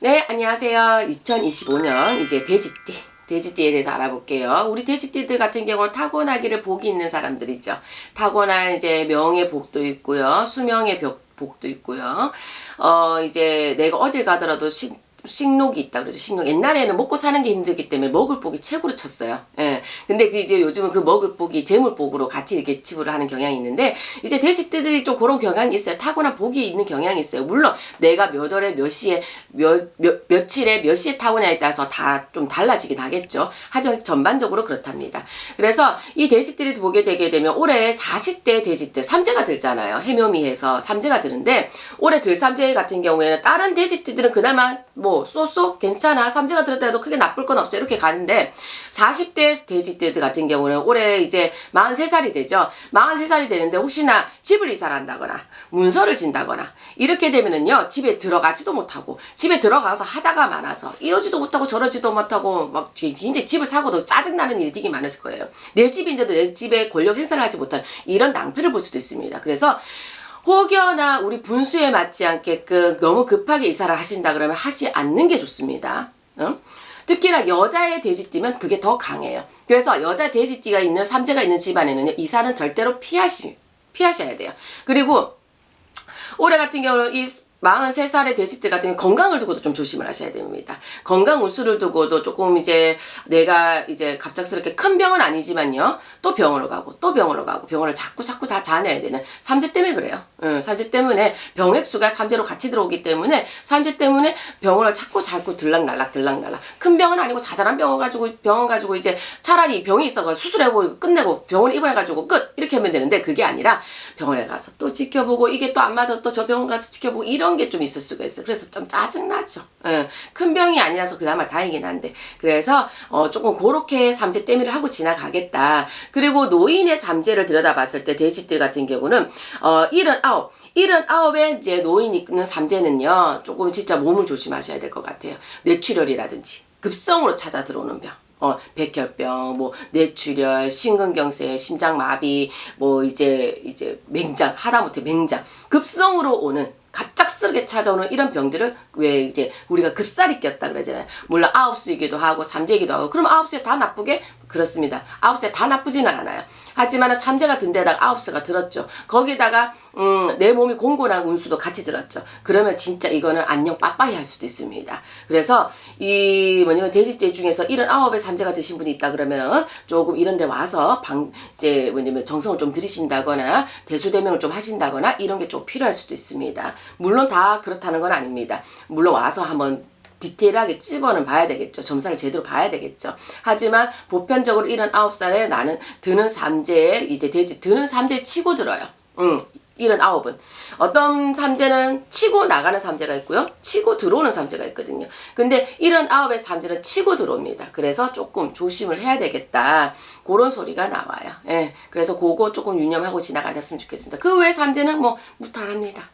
네, 안녕하세요. 2025년 이제 돼지띠에 대해서 알아볼게요. 우리 돼지띠들 같은 경우는 타고나기를 복이 있는 사람들이죠. 타고난 이제 명의 복도 있고요. 수명의 복도 있고요. 이제 내가 어딜 가더라도 식록이 있다 그러죠. 식록. 옛날에는 먹고 사는 게 힘들기 때문에 먹을 복이 최고로 쳤어요. 예. 근데 이제 요즘은 그 먹을 복이 재물 복으로 같이 이렇게 치부를 하는 경향이 있는데, 이제 돼지띠들이 좀 그런 경향이 있어요. 타고난 복이 있는 경향이 있어요. 물론 내가 몇 월에 몇 시에 며칠에 몇 시에 타고냐에 따라서 다 좀 달라지긴 하겠죠. 하지만 전반적으로 그렇답니다. 그래서 이 돼지띠를 보게 되게 되면 올해 40대 돼지띠 삼재가 들잖아요. 해묘미해서 삼재가 드는데, 올해 들삼재 같은 경우에는 다른 돼지띠들은 그나마 뭐 쏘쏘 괜찮아, 삼재가 들었다 해도 크게 나쁠 건 없어, 이렇게 가는데 40대 돼지띠들 같은 경우는 올해 이제 43살이 되죠. 43살이 되는데 혹시나 집을 이사를 한다거나 문서를 진다거나 이렇게 되면은요, 집에 들어가지도 못하고, 집에 들어가서 하자가 많아서 이러지도 못하고 저러지도 못하고 막 이제 집을 사고도 짜증나는 일이 되게 많을 거예요. 내 집인데도 내 집에 권력 행사를 하지 못하는 이런 낭패를 볼 수도 있습니다. 그래서 혹여나 우리 분수에 맞지 않게끔 너무 급하게 이사를 하신다 그러면 하지 않는 게 좋습니다. 특히나 여자의 돼지띠면 그게 더 강해요. 그래서 여자 돼지띠가 있는 삼재가 있는 집안에는 이사는 절대로 피하셔야 돼요. 그리고 올해 같은 경우는 이 43살의 돼지띠 같은 경우 건강을 두고도 좀 조심을 하셔야 됩니다. 건강 운수를 두고도 조금 이제 내가 이제 갑작스럽게 큰 병은 아니지만요, 또 병원을 가고 또 병원을 가고 병원을 자꾸 다 자내야 되는 삼재 때문에 그래요. 삼재 때문에 병액수가 삼재로 같이 들어오기 때문에 삼재 때문에 병원을 자꾸 들락날락 큰 병은 아니고 자잘한 병원 가지고 이제 차라리 병이 있어서 수술해보고 끝내고 병원 입원해가지고 끝, 이렇게 하면 되는데, 그게 아니라 병원에 가서 또 지켜보고 이게 또 안 맞아 또 저 병원 가서 지켜보고 이런 게 좀 있을 수가 있어요. 그래서 좀 짜증나죠. 큰 병이 아니라서 그나마 다행이긴 한데, 그래서 조금 그렇게 삼재 때미를 하고 지나가겠다. 그리고 노인의 삼재를 들여다봤을 때 돼지들 같은 경우는 79에 이제 노인이 있는 삼재는요, 조금 진짜 몸을 조심하셔야 될 것 같아요. 뇌출혈이라든지 급성으로 찾아 들어오는 병. 백혈병, 뭐 뇌출혈, 심근경색, 심장마비, 뭐 이제 맹장, 하다못해 맹장, 급성으로 오는, 갑작스럽게 찾아오는 이런 병들을 왜 이제 우리가 급살이 꼈다 그러잖아요. 물론 아홉수이기도 하고 삼재이기도 하고, 그럼 아홉수에 다 나쁘게? 그렇습니다. 아홉수에 다 나쁘지는 않아요. 하지만 삼재가 든 데다가 아홉수가 들었죠. 거기다가 내 몸이 공곤한 운수도 같이 들었죠. 그러면 진짜 이거는 안녕 빠빠이 할 수도 있습니다. 그래서 이 뭐냐면 돼지띠 중에서 79에 삼재가 드신 분이 있다 그러면은 조금 이런 데 와서 이제 뭐냐면 정성을 좀 들이신다거나 대수대명을 좀 하신다거나 이런 게 좀 필요할 수도 있습니다. 물론 다 그렇다는 건 아닙니다. 물론 와서 한번 디테일하게 찝어는 봐야 되겠죠. 점사를 제대로 봐야 되겠죠. 하지만 보편적으로 79살에 나는 드는 삼재에 이제 드는 삼재 치고 들어요. 79은. 어떤 삼재는 치고 나가는 삼재가 있고요, 치고 들어오는 삼재가 있거든요. 근데 79의 삼재는 치고 들어옵니다. 그래서 조금 조심을 해야 되겠다, 그런 소리가 나와요. 예. 그래서 그거 조금 유념하고 지나가셨으면 좋겠습니다. 그 외 삼재는 뭐 무탈합니다.